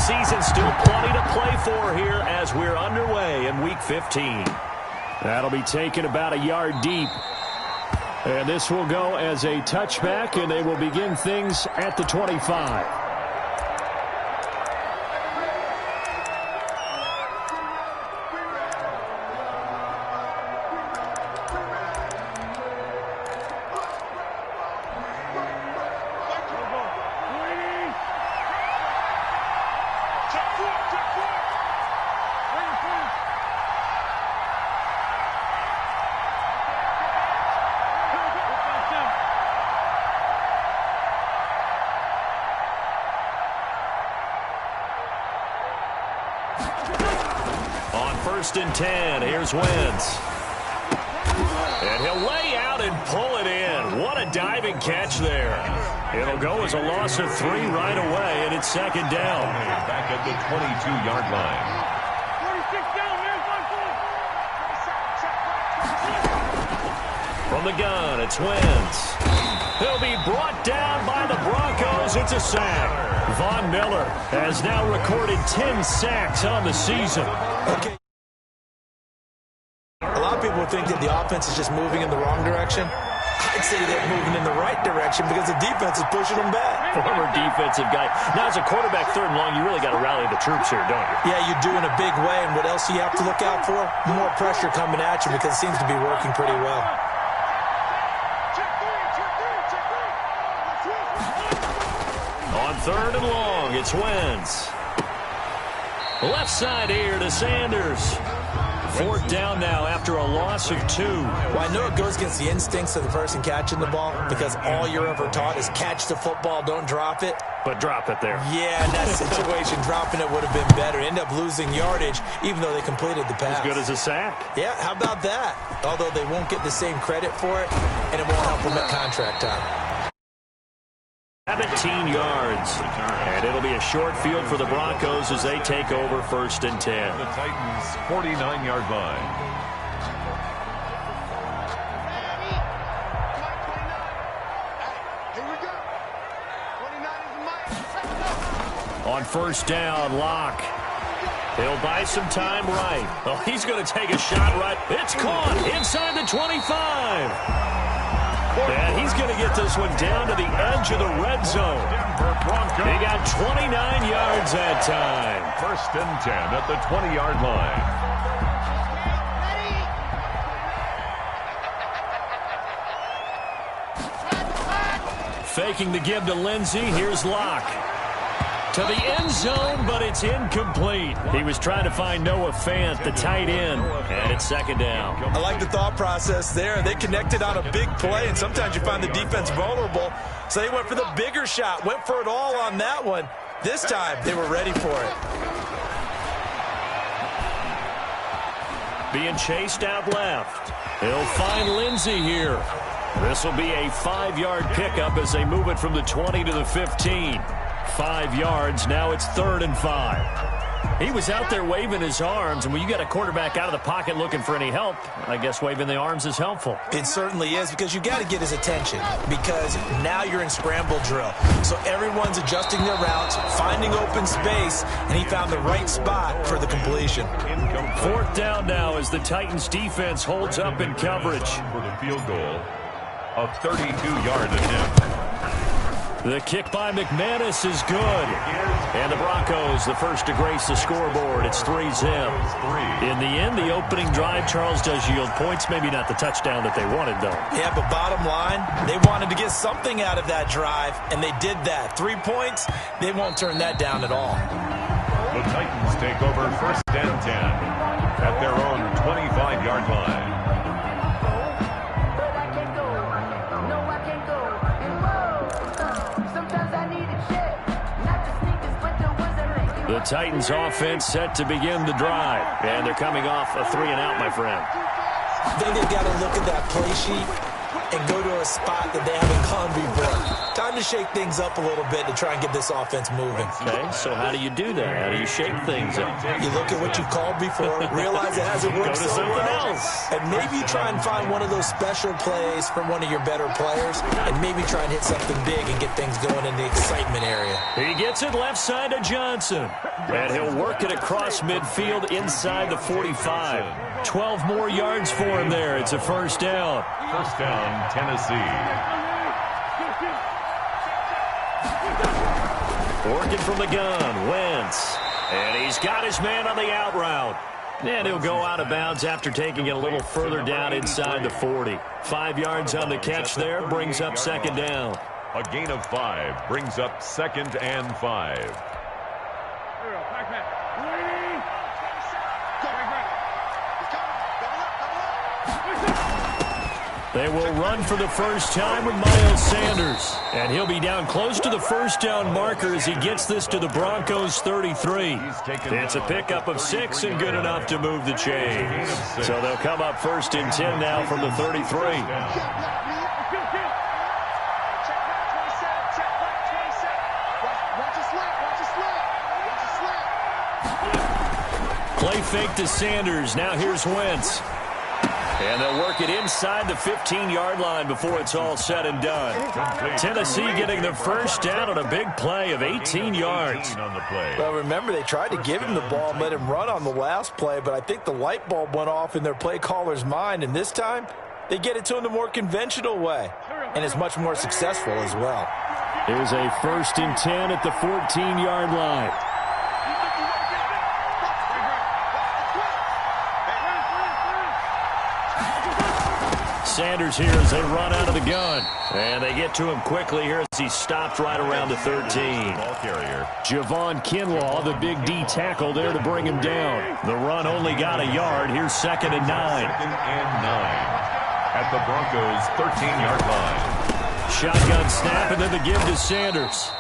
season, still plenty to play for here as we're underway in Week 15. That'll be taken about a yard deep. And this will go as a touchback, and they will begin things at the 25. First and 10. Here's Wentz. And he'll lay out and pull it in. What a diving catch there. It'll go as a loss of 3 right away, and it's second down. Back at the 22-yard line. 46 down, from the gun, it's Wentz. He'll be brought down by the Broncos. It's a sack. Von Miller has now recorded 10 sacks on the season. Okay. A lot of people think that the offense is just moving in the wrong direction. I'd say they're moving in the right direction because the defense is pushing them back. Former defensive guy. Now, as a quarterback, third and long, you really got to rally the troops here, don't you? Yeah, you do in a big way. And what else do you have to look out for? More pressure coming at you because it seems to be working pretty well. On third and long, it's Wentz. Left side here to Sanders. Fourth down now after a loss of 2. Well, I know it goes against the instincts of the person catching the ball because all you're ever taught is catch the football, don't drop it. But drop it there. Yeah, in that situation, dropping it would have been better. End up losing yardage, even though they completed the pass. As good as a sack. Yeah, how about that? Although they won't get the same credit for it, and it won't help them at contract time. 17 yards. And it'll be a short field for the Broncos as they take over first and 10. The Titans' 49-yard line. On first down, Locke. He'll buy some time right. Oh, he's going to take a shot right. It's caught inside the 25. And he's going to get this one down to the edge of the red zone. He got 29 yards that time. First and 10 at the 20-yard line. Faking the give to Lindsey. Here's Locke. To the end zone, but it's incomplete. He was trying to find Noah Fant, the tight end, and it's second down. I like the thought process there. They connected on a big play, and sometimes you find the defense vulnerable, so they went for the bigger shot, went for it all on that one. This time, they were ready for it. Being chased out left. He'll find Lindsey here. This will be a 5-yard pickup as they move it from the 20 to the 15. 5 yards. Now it's 3rd and 5. He was out there waving his arms, and when you got a quarterback out of the pocket looking for any help, I guess waving the arms is helpful. It certainly is, because you got to get his attention, because now you're in scramble drill. So everyone's adjusting their routes, finding open space, and he found the right spot for the completion. 4th down now as the Titans defense holds up in coverage. For the field goal, a 32-yard attempt. The kick by McManus is good. And the Broncos, the first to grace the scoreboard. It's 3-zip. In the end, the opening drive, Charles, does yield points. Maybe not the touchdown that they wanted, though. Yeah, but bottom line, they wanted to get something out of that drive, and they did that. 3 points, they won't turn that down at all. The Titans take over first and 10 at their own 25-yard line. The Titans offense set to begin the drive. And they're coming off a 3-and-out, my friend. I think they've got to look at that play sheet and go to a spot that they haven't gone before. Time to shake things up a little bit to try and get this offense moving. Okay, so how do you do that? How do you shake things up? You look at what you called before, realize it hasn't worked so well, and maybe try and find one of those special plays from one of your better players, and maybe try and hit something big and get things going in the excitement area. He gets it left side to Johnson. And he'll work it across midfield inside the 45. 12 more yards for him there. It's a first down. First down, Tennessee. Working from the gun, Wentz. And he's got his man on the out route. And he'll go out of bounds after taking it a little further down inside the 40. 5 yards on the catch there, brings up second down. A gain of 5 brings up 2nd and 5. They will run for the first time with Miles Sanders. And he'll be down close to the first down marker as he gets this to the Broncos 33. It's a pickup of 6 and good enough to move the chains. So they'll come up first and 10 now from the 33. Play fake to Sanders. Now here's Wentz. And they'll work it inside the 15-yard line before it's all said and done. Tennessee getting the first down on a big play of 18 yards. Well, remember, they tried to give him the ball and let him run on the last play, but I think the light bulb went off in their play caller's mind, and this time they get it to him the more conventional way, and it's much more successful as well. Here's a first and 10 at the 14-yard line. Sanders here as they run out of the gun. And they get to him quickly here as he stopped right around the 13. Javon Kinlaw, the big D tackle there to bring him down. The run only got a yard. Here's 2nd and 9. 2nd and 9 at the Broncos' 13-yard line. Shotgun snap and then the give to Sanders.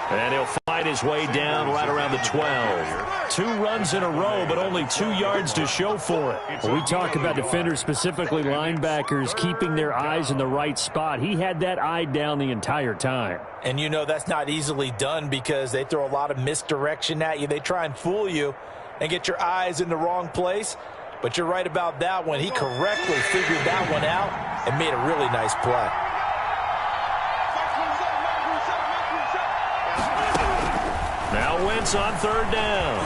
And he'll fight his way down right around the 12. 2 runs in a row, but only 2 yards to show for it. Well, we talk about defenders, specifically linebackers, keeping their eyes in the right spot. He had that eye down the entire time. And you know that's not easily done because they throw a lot of misdirection at you. They try and fool you and get your eyes in the wrong place. But you're right about that one. He correctly figured that one out and made a really nice play. Now Wentz on 3rd down.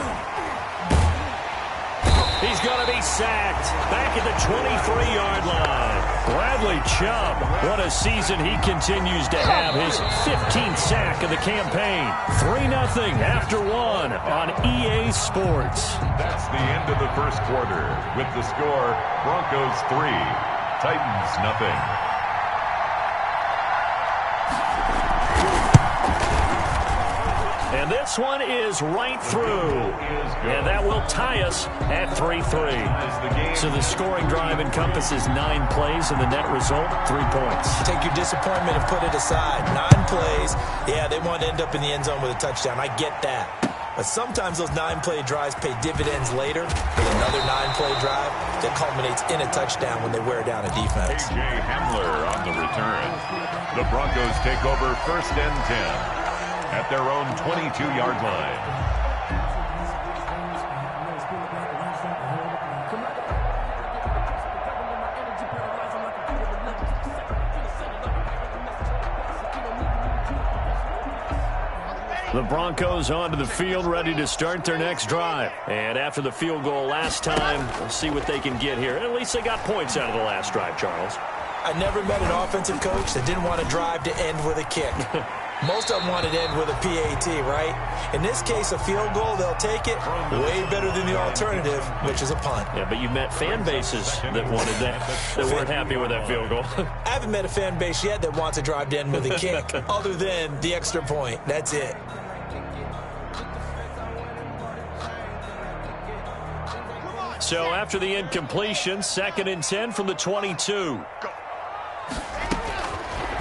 He's going to be sacked back at the 23-yard line. Bradley Chubb, what a season he continues to have. His 15th sack of the campaign. 3-0 after 1 on EA Sports. That's the end of the first quarter with the score Broncos 3, Titans 0. And this one is right through. And that will tie us at 3-3. So the scoring drive encompasses 9 plays, and the net result, 3 points. Take your disappointment and put it aside. 9 plays. Yeah, they want to end up in the end zone with a touchdown. I get that. But sometimes those 9-play drives pay dividends later with another 9-play drive that culminates in a touchdown when they wear down a defense. A.J. Hamler on the return. The Broncos take over 1st and 10. At their own 22-yard line. The Broncos onto the field, ready to start their next drive. And after the field goal last time, we'll see what they can get here. At least they got points out of the last drive, Charles. I never met an offensive coach that didn't want to drive to end with a kick. Most of them wanted to end with a PAT, right? In this case, a field goal, they'll take it. Way better than the alternative, which is a punt. Yeah, but you've met fan bases that wanted that weren't happy with that field goal. I haven't met a fan base yet that wants to drive to end with a kick, other than the extra point. That's it. So after the incompletion, 2nd and 10 from the 22.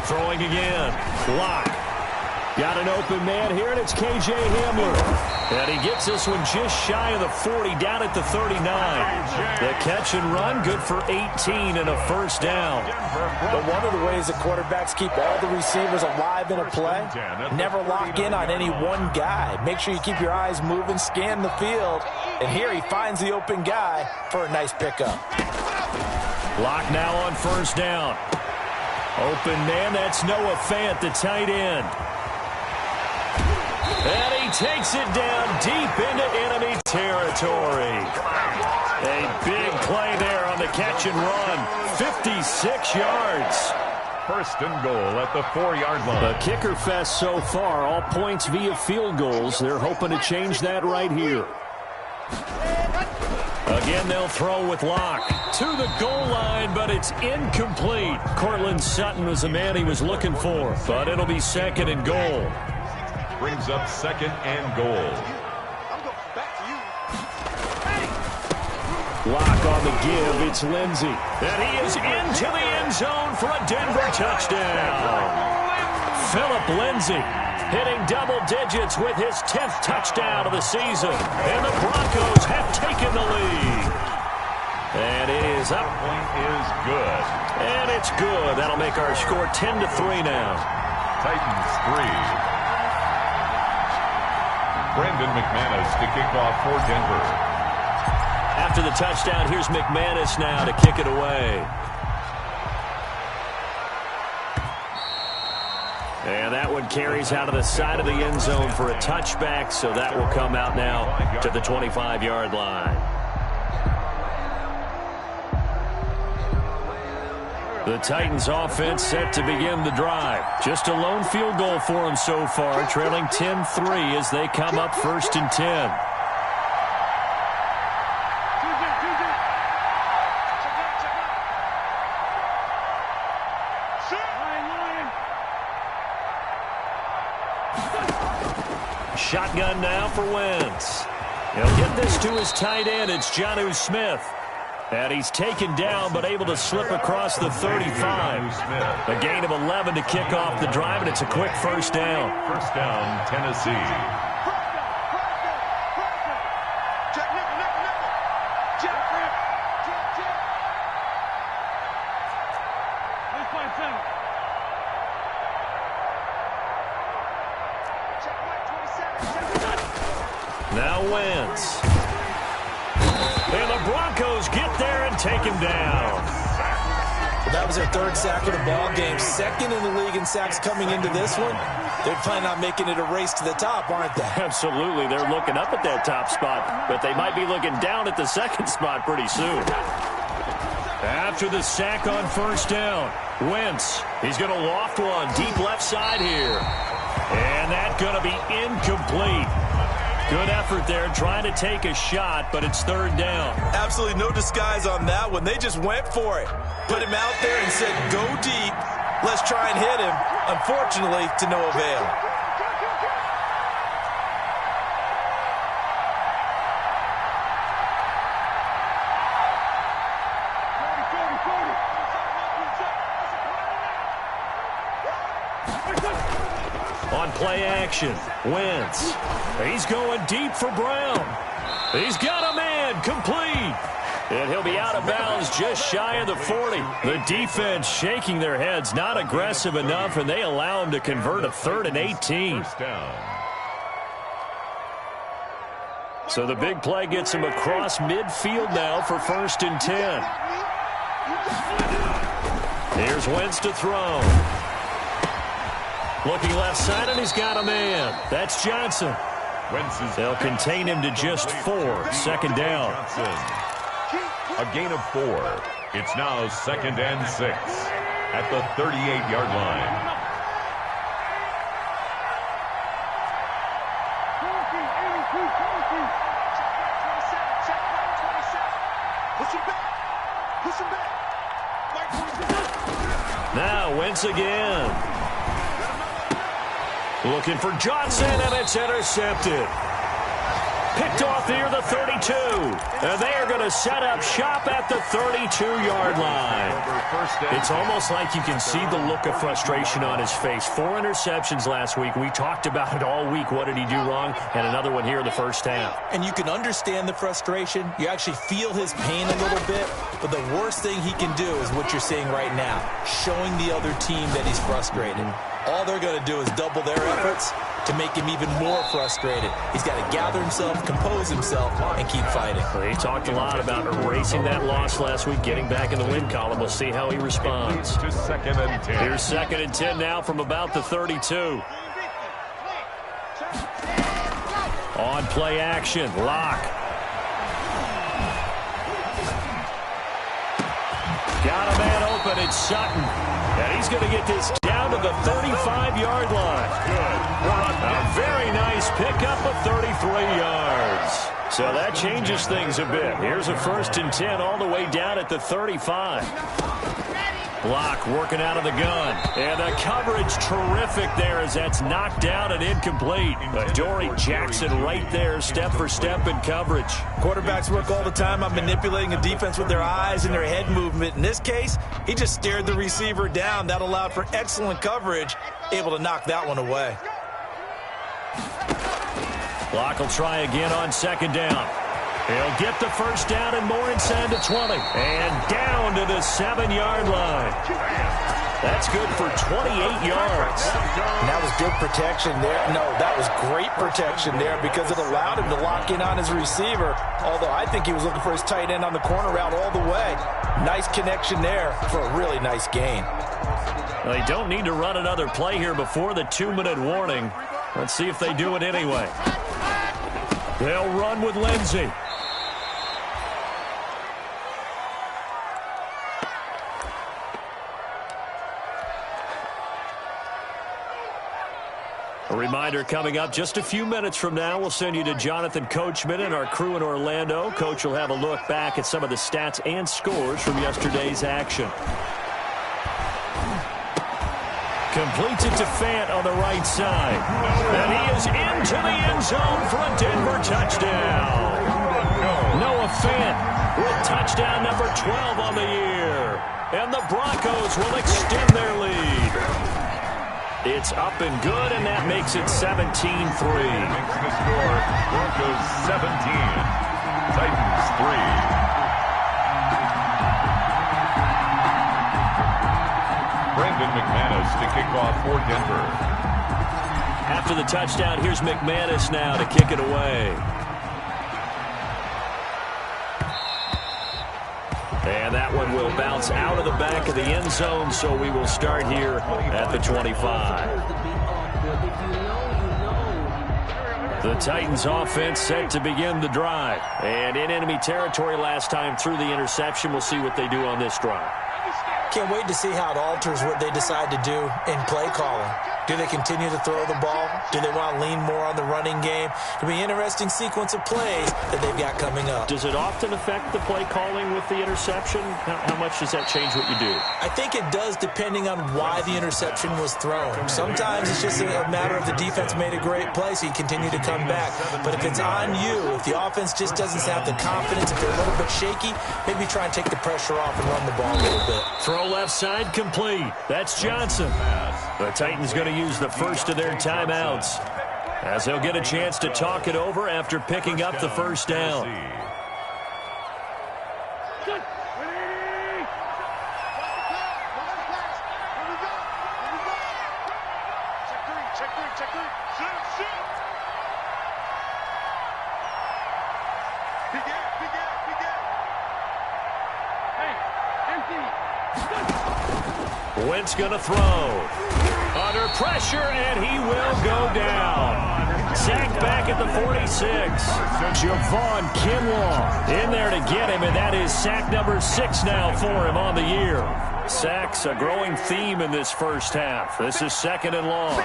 Throwing again. Lock. Got an open man here, and it's K.J. Hamler. And he gets this one just shy of the 40, down at the 39. The catch and run, good for 18 and a first down. But one of the ways that quarterbacks keep all the receivers alive in a play, never lock in on any one guy. Make sure you keep your eyes moving, scan the field. And here he finds the open guy for a nice pickup. Lock now on first down. Open man, that's Noah Fant, the tight end. And he takes it down deep into enemy territory. A big play there on the catch and run. 56 yards. First and goal at the 4-yard line. The kicker fest so far, all points via field goals. They're hoping to change that right here. Again, they'll throw with Locke to the goal line, but it's incomplete. Cortland Sutton was the man he was looking for, but it'll be second and goal. Brings up second and goal. Locke on the give. It's Lindsey. And he is into the end zone for a Denver touchdown. Philip Lindsey hitting double digits with his 10th touchdown of the season. And the Broncos have taken the lead. And it is up. Point is good. And it's good. That'll make our score 10-3 now. Titans 3. Brandon McManus to kick off for Denver. After the touchdown, here's McManus now to kick it away. And that one carries out of the side of the end zone for a touchback, so that will come out now to the 25-yard line. The Titans offense set to begin the drive. Just a lone field goal for them so far, trailing 10-3 as they come up first and 10. Shotgun now for Wentz. He'll get this to his tight end. It's Jonnu Smith. And he's taken down, but able to slip across the 35. A gain of 11 to kick off the drive, and it's a quick first down. First down, Tennessee. Now Wentz. And the Broncos get there and take him down. That was their third sack of the ball game. Second in the league in sacks coming into this one. They're planning on making it a race to the top, aren't they? Absolutely. They're looking up at that top spot, but they might be looking down at the second spot pretty soon. After the sack on first down, Wentz, he's going to loft one deep left side here. And that's going to be incomplete. Good effort there, trying to take a shot, but it's third down. Absolutely no disguise on that one. They just went for it. Put him out there and said, go deep. Let's try and hit him. Unfortunately, to no avail. On play action, Wentz. He's going deep for Brown. He's got a man, complete. And he'll be out of bounds just shy of the 40. The defense shaking their heads, not aggressive enough, and they allow him to convert a 3rd and 18. First down. So the big play gets him across midfield now for 1st and 10. Here's Wentz to throw. Looking left side, and he's got a man. That's Johnson. They'll contain him to just 4. Second down. A gain of 4. It's now 2nd and 6 at the 38-yard line. Now Wentz again. Looking for Johnson, and it's intercepted. Picked off near the 32. And they are going to set up shop at the 32-yard line. It's almost like you can see the look of frustration on his face. 4 interceptions last week. We talked about it all week. What did he do wrong? And another one here in the first half. And you can understand the frustration. You actually feel his pain a little bit. But the worst thing he can do is what you're seeing right now, showing the other team that he's frustrated. All they're going to do is double their efforts to make him even more frustrated. He's got to gather himself, compose himself, and keep fighting. Well, he talked a lot about erasing that loss last week, getting back in the win column. We'll see how he responds. To 2nd and 10. Here's 2nd and 10 now from about the 32. On play action, Locke. Got a man open, it's Sutton. And he's going to get this down to the 35-yard line. A very nice pickup of 33 yards. So that changes things a bit. Here's a 1st and 10 all the way down at the 35. Block working out of the gun. And the coverage terrific there as that's knocked down and incomplete. Dory Jackson right there, step for step in coverage. Quarterbacks work all the time on manipulating a defense with their eyes and their head movement. In this case, he just stared the receiver down. That allowed for excellent coverage, able to knock that one away. Block will try again on 2nd down. He'll get the 1st down and more inside the 20. And down to the 7-yard line. That's good for 28 yards. And that was good protection there. No, that was great protection there because it allowed him to lock in on his receiver. Although I think he was looking for his tight end on the corner route all the way. Nice connection there for a really nice gain. Well, they don't need to run another play here before the 2-minute warning. Let's see if they do it anyway. They'll run with Lindsey. A reminder coming up just a few minutes from now, we'll send you to Jonathan Coachman and our crew in Orlando. Coach will have a look back at some of the stats and scores from yesterday's action. Completes it to Fant on the right side. And he is into the end zone for a Denver touchdown. Noah Fant with touchdown number 12 on the year. And the Broncos will extend their lead. It's up and good, and that makes it 17-3. Makes the score Broncos 17, Titans 3. Brandon McManus to kick off for Denver. After the touchdown, here's McManus now to kick it away. And that one will bounce out of the back of the end zone, so we will start here at the 25. The Titans offense set to begin the drive. And in enemy territory last time through the interception. We'll see what they do on this drive. Can't wait to see how it alters what they decide to do in play calling. Do they continue to throw the ball? Do they want to lean more on the running game? It'll be an interesting sequence of plays that they've got coming up. Does it often affect the play calling with the interception? How much does that change what you do? I think it does depending on why the interception was thrown. Sometimes it's just a matter of the defense made a great play, so you continue to come back. But if it's on you, if the offense just doesn't have the confidence, if they're a little bit shaky, maybe try and take the pressure off and run the ball a little bit. Throw left side complete. That's Johnson. The Titans going to use the first of their timeouts as they'll get a chance to talk it over after picking up the first down. Wentz going to throw. Under pressure, and he will go down. Sacked back at the 46. Javon Kinlaw in there to get him, and that is sack number 6 now for him on the year. Sacks a growing theme in this first half. This is 2nd and long.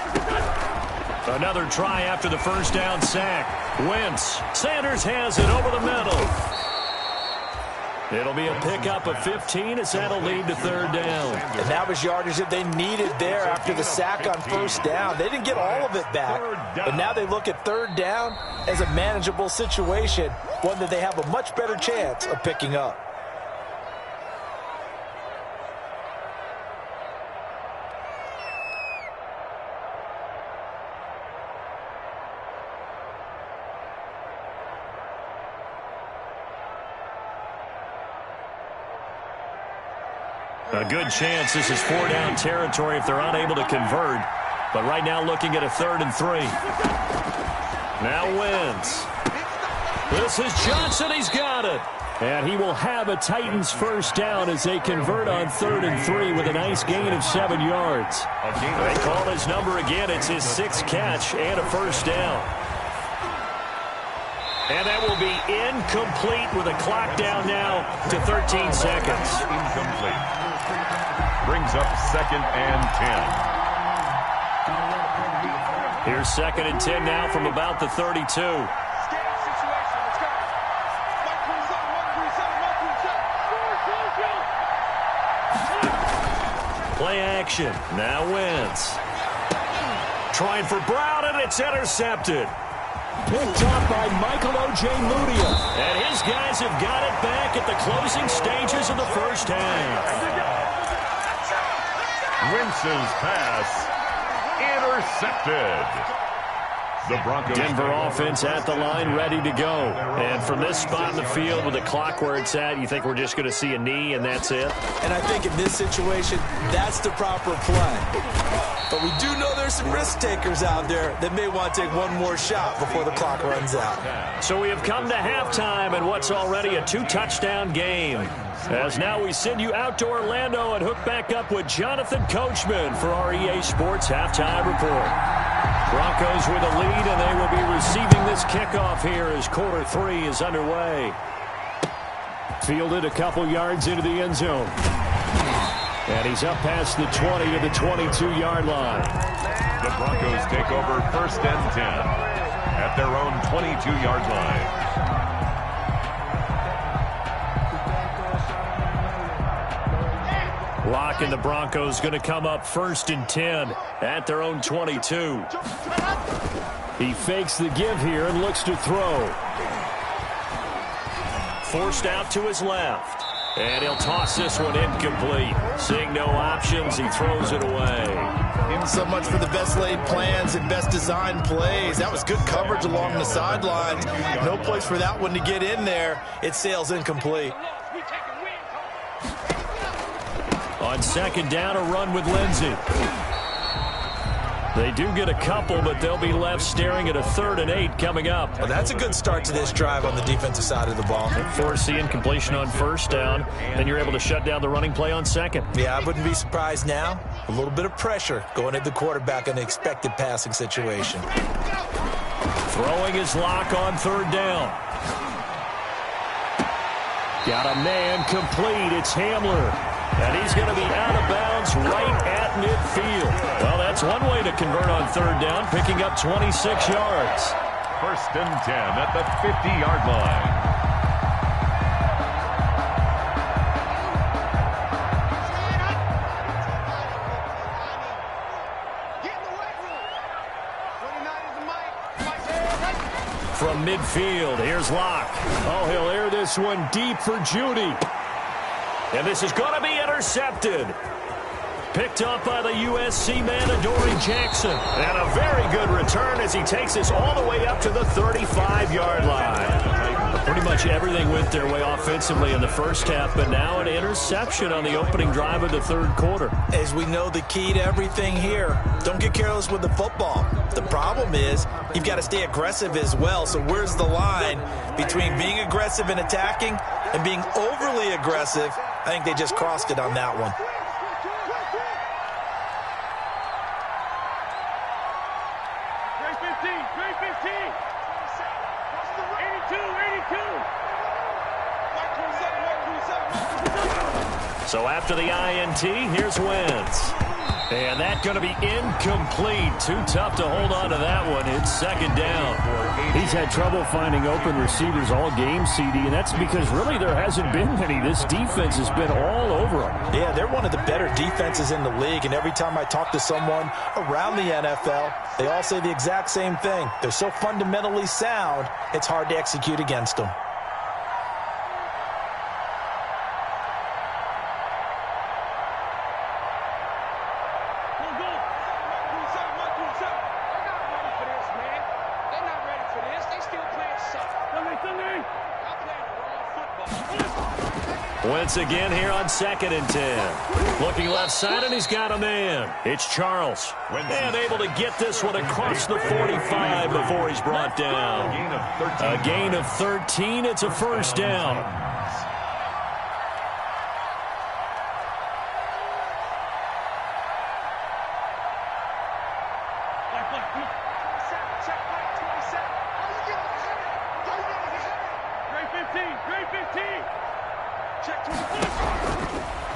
Another try after the first down sack. Wentz. Sanders has it over the middle. It'll be a pickup of 15 as that'll lead to third down. And that was yardage that they needed there after the sack on first down. They didn't get all of it back, but now they look at third down as a manageable situation, one that they have a much better chance of picking up. A good chance this is 4-down territory if they're unable to convert. But right now looking at a 3rd and 3. Now Wentz. This is Johnson. He's got it. And he will have a Titans first down as they convert on 3rd and 3 with a nice gain of 7 yards. They call his number again. It's his 6th catch and a first down. And that will be incomplete with a clock down now to 13 seconds. Incomplete. Brings up 2nd and 10. Here's 2nd and 10 now from about the 32. Play action. Now Wentz. Trying for Brown, and it's intercepted. Picked up by Michael O.J. Mudia. And his guys have got it back at the closing stages of the first half. Wentz's pass intercepted. The Broncos. Denver offense at the line, ready to go. And from this spot in the field with the clock where it's at, you think we're just going to see a knee and that's it? And I think in this situation, that's the proper play. But we do know there's some risk takers out there that may want to take one more shot before the clock runs out. So we have come to halftime in what's already a 2-touchdown game. As now we send you out to Orlando and hook back up with Jonathan Coachman for our EA Sports Halftime Report. Broncos with a lead, and they will be receiving this kickoff here as quarter 3 is underway. Fielded a couple yards into the end zone. And he's up past the 20 to the 22-yard line. The Broncos take over 1st and 10 at their own 22-yard line. Locke and the Broncos going to come up 1st and 10 at their own 22. He fakes the give here and looks to throw. Forced out to his left. And he'll toss this one incomplete. Seeing no options, he throws it away. So much for the best laid plans and best designed plays. That was good coverage along the sidelines. No place for that one to get in there. It sails incomplete. On 2nd down, a run with Lindsey. They do get a couple, but they'll be left staring at a 3rd and 8 coming up. Well, that's a good start to this drive on the defensive side of the ball. Force the incompletion on 1st down, then you're able to shut down the running play on 2nd. Yeah, I wouldn't be surprised now. A little bit of pressure going at the quarterback in an expected passing situation. Throwing his Lock on 3rd down. Got a man complete. It's Hamler. And he's going to be out of bounds right at midfield. Well, that's one way to convert on 3rd down, picking up 26 yards. 1st and 10 at the 50-yard line. From midfield, here's Locke. Oh, he'll air this one deep for Judy. And this is going to be intercepted. Picked up by the USC man, Adoree Jackson. And a very good return as he takes this all the way up to the 35-yard line. Pretty much everything went their way offensively in the first half, but now an interception on the opening drive of the 3rd quarter. As we know, the key to everything here, don't get careless with the football. The problem is you've got to stay aggressive as well. So where's the line between being aggressive and attacking and being overly aggressive? I think they just crossed it on that one. So after the INT, here's Wentz. And that's going to be incomplete. Too tough to hold on to that one. It's second down. He's had trouble finding open receivers all game, CD, and that's because really there hasn't been many. This defense has been all over him. Yeah, they're one of the better defenses in the league, and every time I talk to someone around the NFL, they all say the exact same thing. They're so fundamentally sound, it's hard to execute against them. Once again here on 2nd and 10. Looking left side, and he's got a man. It's Charles. And able to get this one across the 45 before he's brought down. A gain of 13. It's a first down.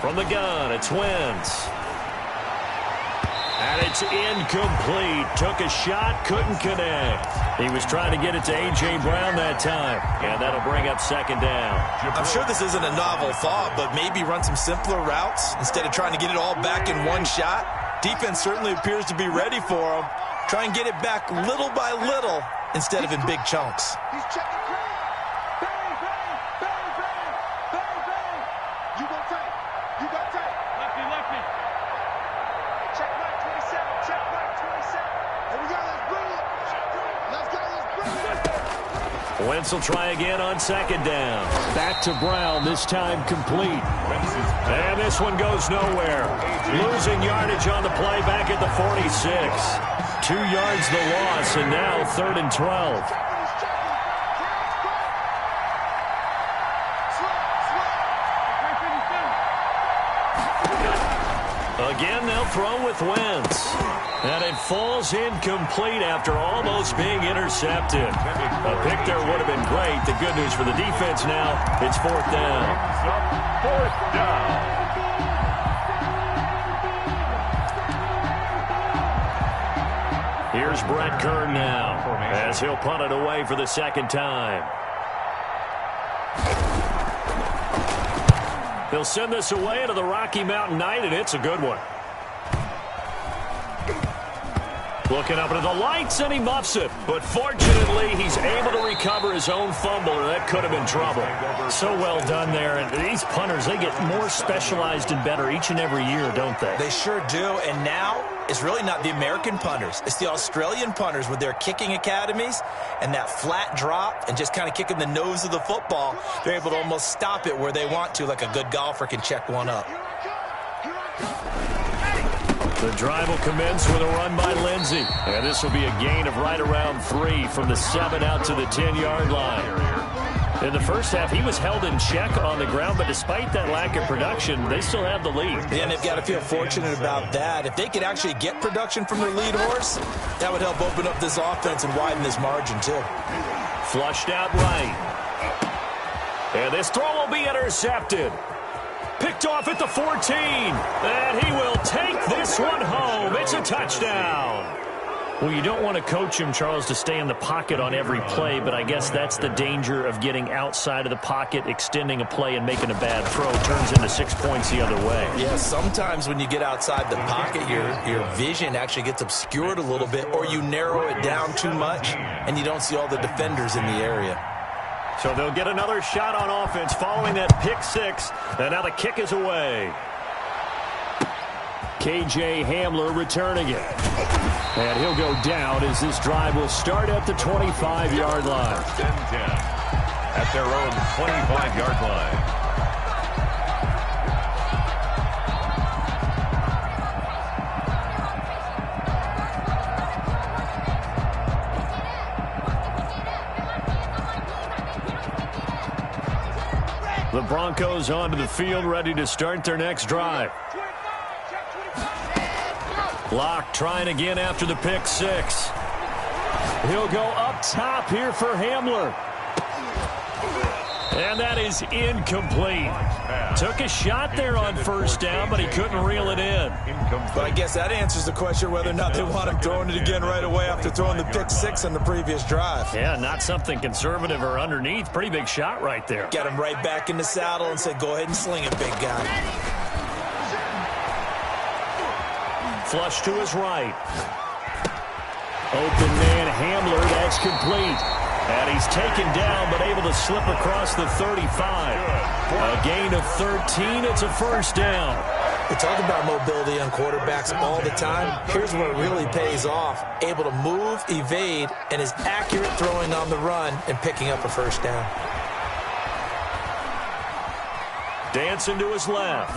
From the gun, it's Wentz. And it's incomplete. Took a shot, couldn't connect. He was trying to get it to A.J. Brown that time. And that'll bring up second down. I'm sure this isn't a novel thought, but maybe run some simpler routes instead of trying to get it all back in one shot. Defense certainly appears to be ready for him. Try and get it back little by little instead of in big chunks. He's checking. Wentz will try again on second down. Back to Brown, this time complete. And this one goes nowhere. Losing yardage on the play back at the 46. 2 yards the loss, and now 3rd and 12. Again, they'll throw with Wentz. And it falls incomplete after almost being intercepted. A pick there would have been great. The good news for the defense now, it's 4th down. 4th down. Here's Brett Kern now as he'll punt it away for the second time. He'll send this away into the Rocky Mountain Night, and it's a good one. Looking up into the lights, and he muffs it. But fortunately, he's able to recover his own fumble, or that could have been trouble. So well done there. And these punters, they get more specialized and better each and every year, don't they? They sure do. And now, it's really not the American punters. It's the Australian punters with their kicking academies and that flat drop and just kind of kicking the nose of the football. They're able to almost stop it where they want to, like a good golfer can check one up. The drive will commence with a run by Lindsey. And this will be a gain of right around 3 from the 7 out to the 10-yard line. In the first half, he was held in check on the ground, but despite that lack of production, they still have the lead. Yeah, and they've got to feel fortunate about that. If they could actually get production from their lead horse, that would help open up this offense and widen this margin, too. Flushed out right. And this throw will be intercepted. Picked off at the 14. And he will take this one home. It's a touchdown. Well, you don't want to coach him, Charles, to stay in the pocket on every play, but I guess that's the danger of getting outside of the pocket, extending a play, and making a bad throw. Turns into 6 points the other way. Yeah, sometimes when you get outside the pocket, your vision actually gets obscured a little bit, or you narrow it down too much, and you don't see all the defenders in the area. So they'll get another shot on offense following that pick 6. And now the kick is away. K.J. Hamler returning it. And he'll go down as this drive will start at the 25-yard line. 1st and 10 at their own 25-yard line. The Broncos onto the field, ready to start their next drive. Locke trying again after the pick 6. He'll go up top here for Hamler. And that is incomplete. Took a shot there on first down, but he couldn't reel it in. But I guess that answers the question whether or not they want him throwing it again right away after throwing the pick six on the previous drive. Yeah, not something conservative or underneath. Pretty big shot right there. Got him right back in the saddle and said, go ahead and sling it, big guy. Flush to his right. Open man Hamler, that's complete. And he's taken down, but able to slip across the 35. A gain of 13, it's a first down. We talk about mobility on quarterbacks all the time. Here's where it really pays off. Able to move, evade, and is accurate throwing on the run and picking up a first down. Dancing to his left.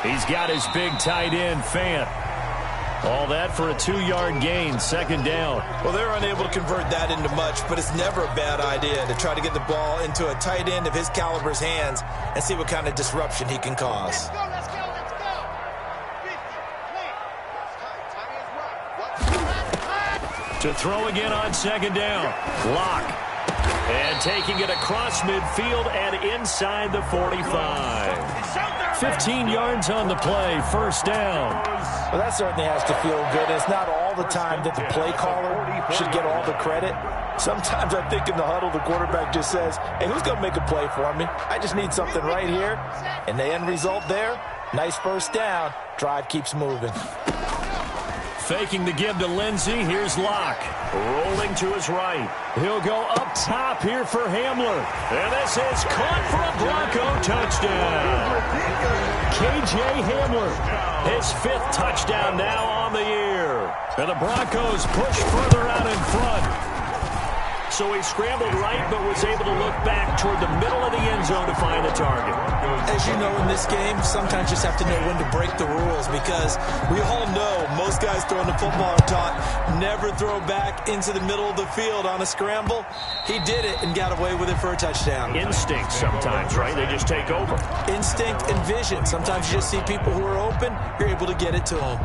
He's got his big tight end, Fant. All that for a 2-yard gain, second down. Well, they're unable to convert that into much, but it's never a bad idea to try to get the ball into a tight end of his caliber's hands and see what kind of disruption he can cause. To throw again on second down. Lock. And taking it across midfield and inside the 45. 15 yards on the play, first down. Well, that certainly has to feel good. It's not all the time that the play caller should get all the credit. Sometimes I think in the huddle, the quarterback just says, hey, who's going to make a play for me? I just need something right here. And the end result there, nice first down. Drive keeps moving. Faking the give to Lindsey. Here's Locke. Rolling to his right. He'll go up top here for Hamler. And this is caught for a Bronco touchdown. K.J. Hamler, his 5th touchdown now on the year. And the Broncos push further out in front. So he scrambled right, but was able to look back toward the middle of the end zone to find the target. As you know, in this game, sometimes you just have to know when to break the rules, because we all know most guys throwing the football are taught never throw back into the middle of the field on a scramble. He did it and got away with it for a touchdown. Instinct sometimes, right? They just take over. Instinct and vision. Sometimes you just see people who are open, you're able to get it to them.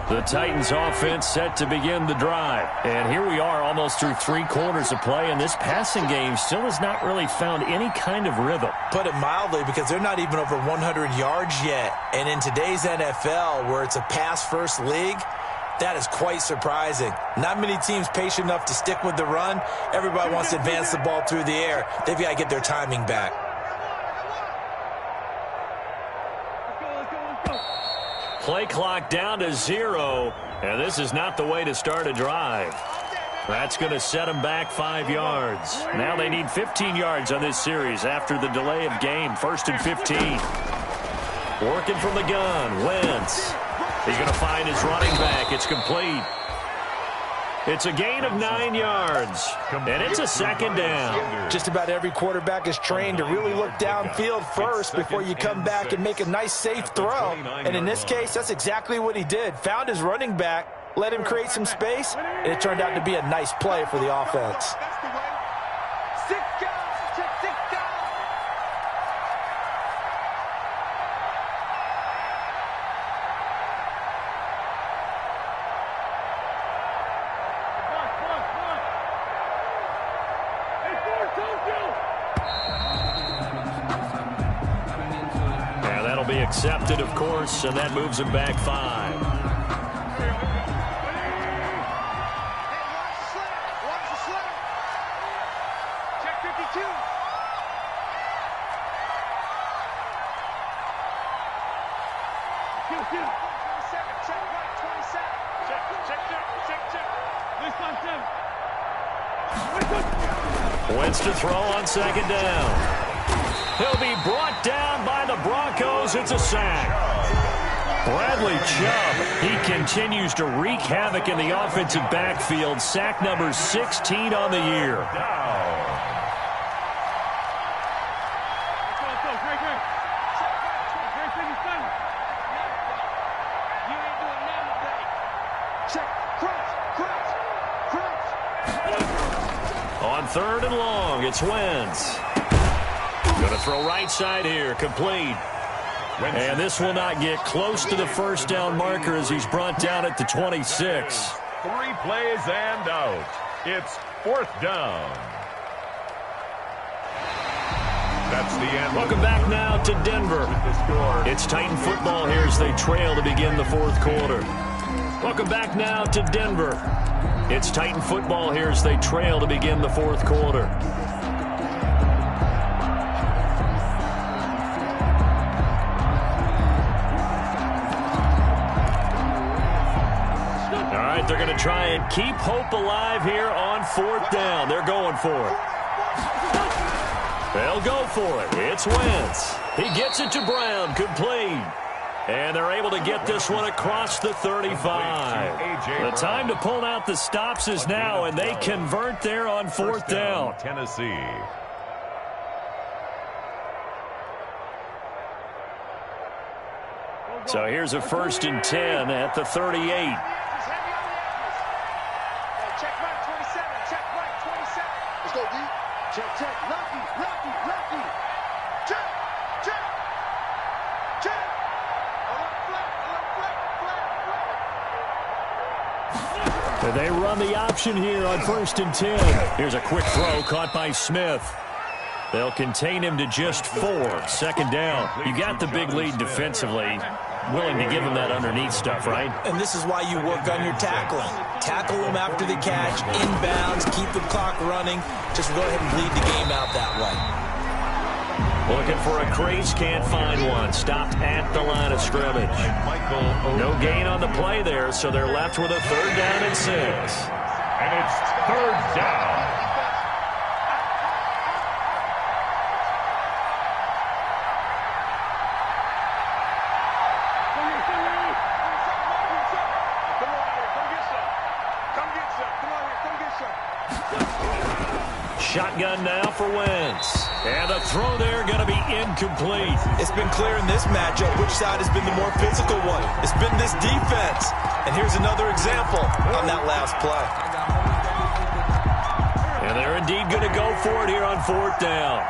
The Titans offense set to begin the drive. And here we are almost through 3 quarters of play, and this passing game still has not really found any kind of rhythm. Put it mildly, because they're not even over 100 yards yet. And in today's NFL, where it's a pass-first league, that is quite surprising. Not many teams patient enough to stick with the run. Everybody wants to advance the ball through the air. They've got to get their timing back. Play clock down to 0, and this is not the way to start a drive. That's going to set them back 5 yards. Now they need 15 yards on this series after the delay of game. 1st and 15. Working from the gun, Wentz. He's going to find his running back. It's complete. It's a gain of 9 yards, and it's a second down. Just about every quarterback is trained to really look downfield first before you come back and make a nice, safe throw. And in this case, that's exactly what he did. Found his running back, let him create some space, and it turned out to be a nice play for the offense. Accepted, of course, and that moves him back 5. Check 52. Check right, 27. Check. Wentz to throw on second down. He'll be brought down by the Broncos. It's a sack. Bradley Chubb, he continues to wreak havoc in the offensive backfield. Sack number 16 on the year. On 3rd and long, it's Wentz. Going to throw right side here, complete. And this will not get close to the first down marker as he's brought down at the 26. 3 plays and out. It's 4th down. That's the end. Welcome back now to Denver. It's Titan football here as they trail to begin the 4th quarter. Welcome back now to Denver. It's Titan football here as they trail to begin the 4th quarter. They're going to try and keep hope alive here on 4th down. They're going for it. They'll go for it. It's Wentz. He gets it to Brown. Complete. And they're able to get this one across the 35. The time to pull out the stops is now, and they convert there on 4th down. Tennessee. So here's a 1st and 10 at the 38. Check, check, Rocky, Rocky, Rocky. Check, check, check. Flat. They run the option here on 1st and 10. Here's a quick throw caught by Smith. They'll contain him to just 4. 2nd down. You got the big lead defensively. Willing to give him that underneath stuff, right? And this is why you work on your tackling. Tackle them after the catch, inbounds, keep the clock running. Just go ahead and bleed the game out that way. Looking for a crease, can't find one. Stopped at the line of scrimmage. No gain on the play there, so they're left with a 3rd down and 6. And it's 3rd down. Shotgun now for Wentz. And the throw there going to be incomplete. It's been clear in this matchup which side has been the more physical one. It's been this defense. And here's another example on that last play. And they're indeed going to go for it here on 4th down.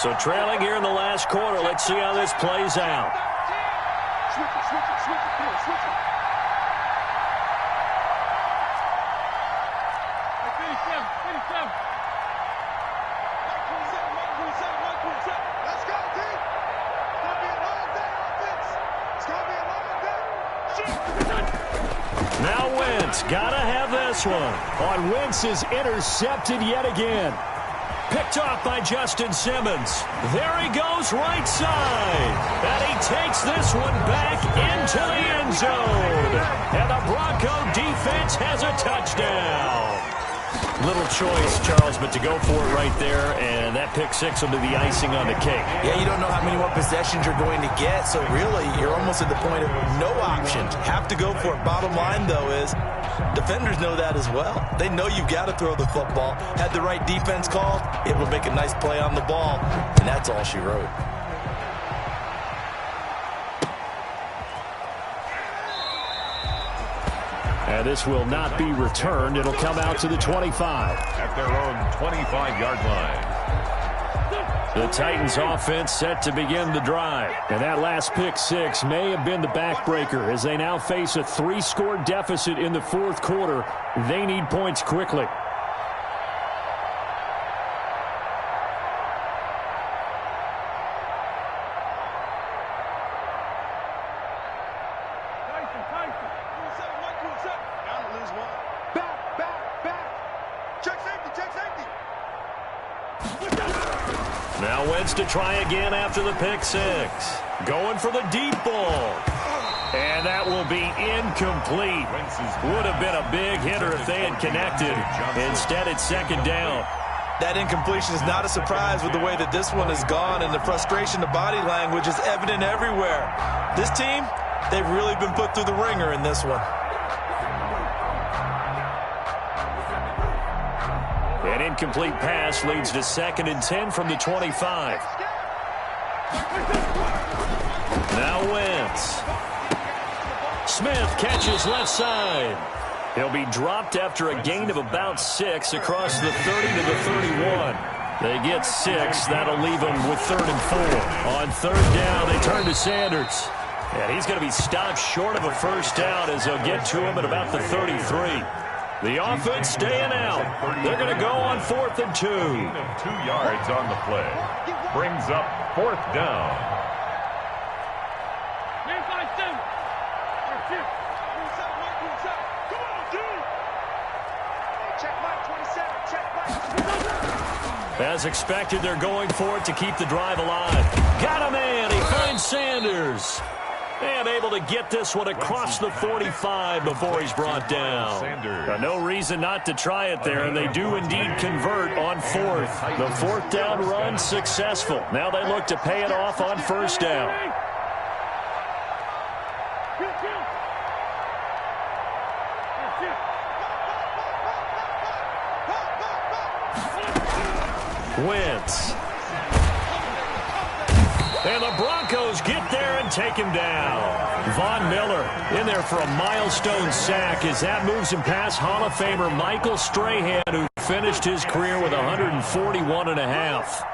So trailing here in the last quarter. Let's see how this plays out. Switch it, switch it, switch it. Come on, switch it. Let's go, D. It's going to be a long day, offense. It's going to be a long day. Now Wentz, gotta have this one. On Wentz's intercepted yet again. Picked off by Justin Simmons. There he goes right side. And he takes this one back into the end zone. And the Bronco defense has a touchdown. Little choice, Charles, but to go for it right there, and that pick 6 will be the icing on the cake. Yeah, you don't know how many more possessions you're going to get, so really you're almost at the point of no options. Have to go for it. Bottom line, though, is defenders know that as well. They know you've got to throw the football. Had the right defense called, it will make a nice play on the ball, and that's all she wrote. And this will not be returned. It'll come out to the 25. At their own 25-yard line. The Titans offense set to begin the drive. And that last pick 6 may have been the backbreaker as they now face a 3-score deficit in the 4th quarter. They need points quickly. Now Wentz to try again after the pick 6. Going for the deep ball. And that will be incomplete. Would have been a big hitter if they had connected. Instead, it's 2nd down. That incompletion is not a surprise with the way that this one has gone, and the frustration, the body language is evident everywhere. This team, they've really been put through the ringer in this one. An incomplete pass leads to 2nd and 10 from the 25. Now Wentz. Smith catches left side. He'll be dropped after a gain of about 6 across the 30 to the 31. They get 6. That'll leave them with 3rd and 4. On 3rd down, they turn to Sanders. And he's going to be stopped short of a first down as they'll get to him at about the 33. The offense staying out. They're going to go on 4th and 2. 2 yards on the play. Brings up 4th down. As expected, they're going for it to keep the drive alive. Got a man. He finds Sanders. And able to get this one across the 45 before he's brought down. No reason not to try it there, and they do indeed convert on 4th. The 4th down run successful. Now they look to pay it off on 1st down. Wentz. And the Broncos get there and take him down. Von Miller in there for a milestone sack as that moves him past Hall of Famer Michael Strahan, who finished his career with 141.5.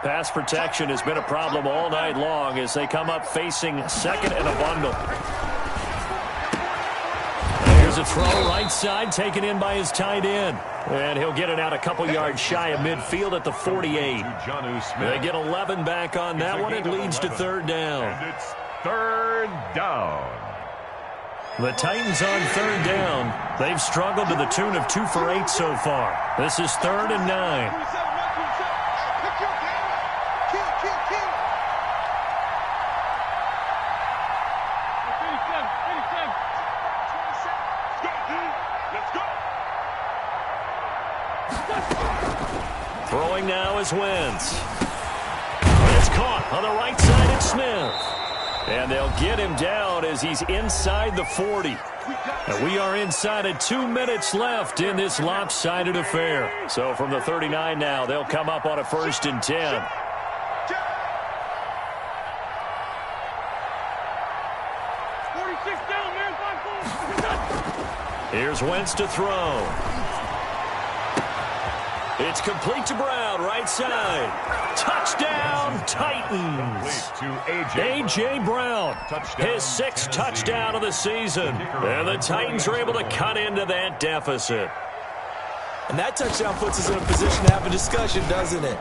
Pass protection has been a problem all night long as they come up facing 2nd and a bundle. Here's a throw right side taken in by his tight end. And he'll get it out a couple yards shy of midfield at the 48. They get 11 back on that one. It leads to 3rd down. And it's 3rd down. The Titans on 3rd down. They've struggled to the tune of 2 for 8 so far. This is 3rd and 9. Throwing now is Wentz. It's caught on the right side. It's Smith. And they'll get him down as he's inside the 40. And we are inside of 2 minutes left in this lopsided affair. So from the 39 now, they'll come up on a 1st and 10. Here's Wentz to throw. It's complete to Brown, right side. Touchdown, Titans. A.J. Brown, his 6th touchdown of the season. And the Titans are able to cut into that deficit. And that touchdown puts us in a position to have a discussion, doesn't it?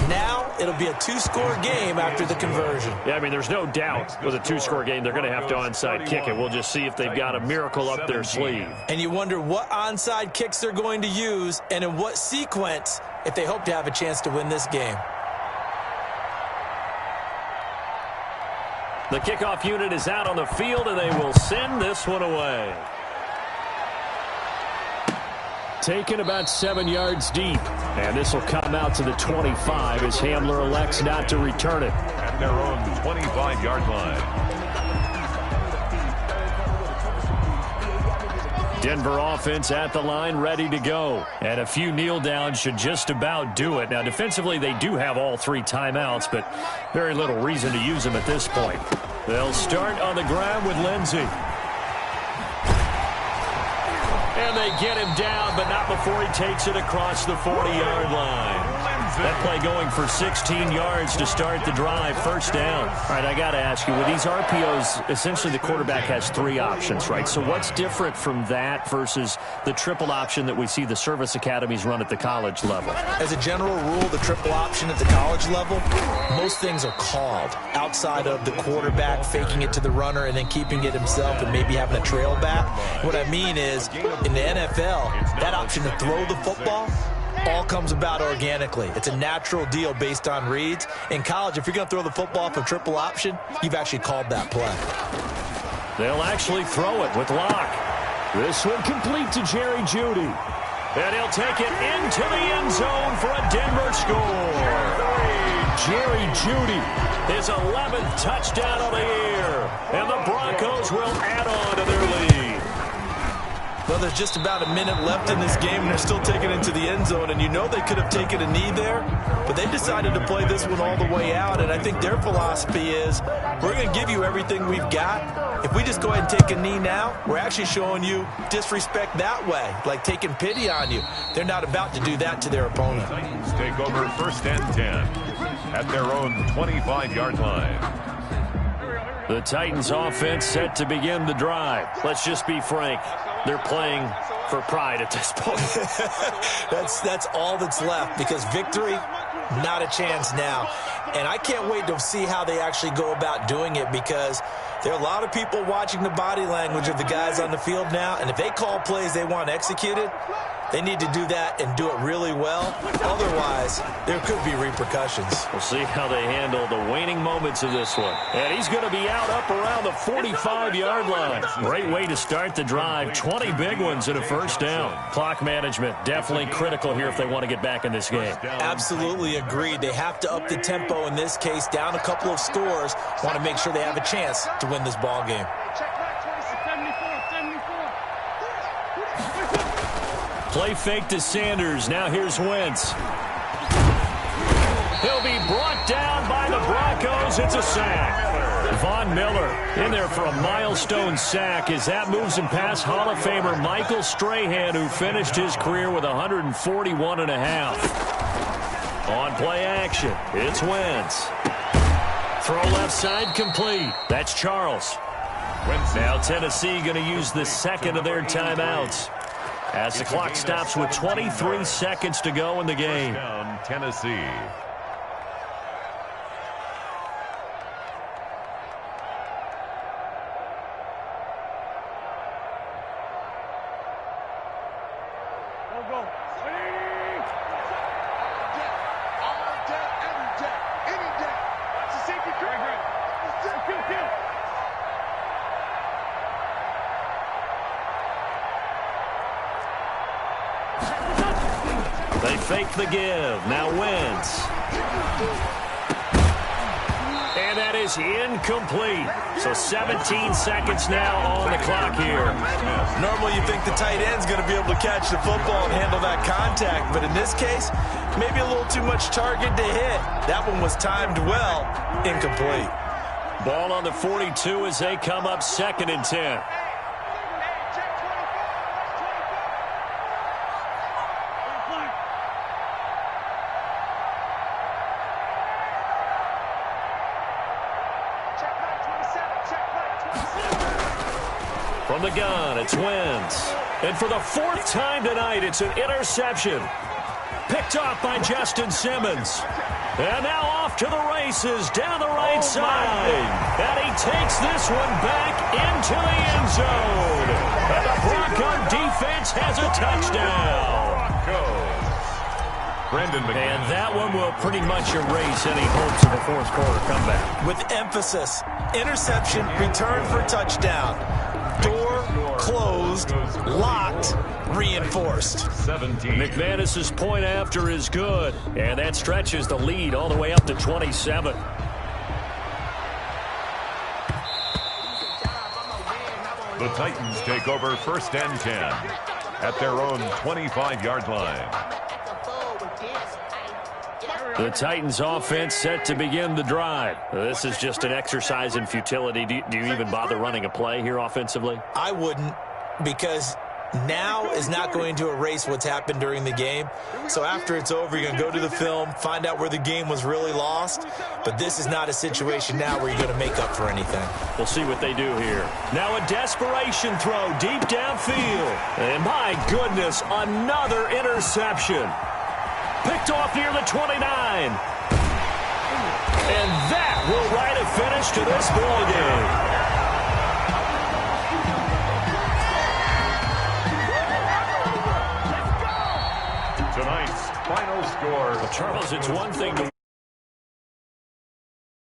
Now it'll be a 2-score game after the conversion. Yeah, I mean, there's no doubt with a 2-score game they're going to have to onside kick it. We'll just see if they've got a miracle up their sleeve. And you wonder what onside kicks they're going to use and in what sequence if they hope to have a chance to win this game. The kickoff unit is out on the field, and they will send this one away. Taken about 7 yards deep. And this will come out to the 25 as Hamler elects not to return it. At their own 25-yard line. Denver offense at the line, ready to go. And a few kneel downs should just about do it. Now, defensively, they do have all 3 timeouts, but very little reason to use them at this point. They'll start on the ground with Lindsey. And they get him down, but not before he takes it across the 40-yard line. That play going for 16 yards to start the drive. 1st down. All right, I got to ask you, with these RPOs, essentially the quarterback has 3 options, right? So what's different from that versus the triple option that we see the service academies run at the college level? As a general rule, the triple option at the college level, most things are called outside of the quarterback faking it to the runner and then keeping it himself and maybe having a trail back. What I mean is, in the NFL, that option to throw the football all comes about organically. It's a natural deal based on reads. In college, if you're going to throw the football from triple option, you've actually called that play. They'll actually throw it with Locke. This one complete to Jerry Jeudy. And he'll take it into the end zone for a Denver score. Jerry Jeudy, his 11th touchdown of the year. And the Broncos will add on to their lead. Well, there's just about a minute left in this game, and they're still taking it to the end zone. And you know they could have taken a knee there, but they decided to play this one all the way out. And I think their philosophy is, we're going to give you everything we've got. If we just go ahead and take a knee now, we're actually showing you disrespect that way, like taking pity on you. They're not about to do that to their opponent. The Titans take over 1st and 10 at their own 25-yard line. The Titans offense set to begin the drive. Let's just be frank. They're playing for pride at this point. That's all that's left, because victory, not a chance now. And I can't wait to see how they actually go about doing it, because there are a lot of people watching the body language of the guys on the field now, and if they call plays they want executed, they need to do that and do it really well. Otherwise, there could be repercussions. We'll see how they handle the waning moments of this one. And he's going to be out up around the 45-yard line. Great way to start the drive. 20 big ones and a first down. Clock management definitely critical here if they want to get back in this game. Absolutely agreed. They have to up the tempo in this case, down a couple of scores. Want to make sure they have a chance to win this ball game. Play fake to Sanders. Now here's Wentz. He'll be brought down by the Broncos. It's a sack. Von Miller in there for a milestone sack as that moves him past Hall of Famer Michael Strahan, who finished his career with 141.5. On play action, it's Wentz. Throw left side complete. That's Charles. Now Tennessee going to use the second of their timeouts, as the clock stops with 23 seconds to go in the game. Down Tennessee. They fake the give. Now Wentz. And that is incomplete. So 17 seconds now on the clock here. Normally you think the tight end's going to be able to catch the football and handle that contact, but in this case, maybe a little too much target to hit. That one was timed well. Incomplete. Ball on the 42 as they come up 2nd and 10. From the gun, it's Wentz. And for the 4th time tonight, it's an interception. Picked off by Justin Simmons. And now off to the races down the right side. And he takes this one back into the end zone. And the Bronco defense has a touchdown. And that one will pretty much erase any hopes of a 4th quarter comeback. With emphasis, interception, return for touchdown. Door closed, locked, reinforced. 17. McManus's point after is good, and that stretches the lead all the way up to 27. The Titans take over 1st and 10 at their own 25-yard line. The Titans offense set to begin the drive. This is just an exercise in futility. Do you even bother running a play here offensively? I wouldn't, because now is not going to erase what's happened during the game. So after it's over, you're going to go to the film, find out where the game was really lost. But this is not a situation now where you're going to make up for anything. We'll see what they do here. Now a desperation throw deep downfield. And my goodness, another interception. Picked off near the 29. And that will write a finish to this ball game. Tonight's final score. Well, Charles, it's one thing to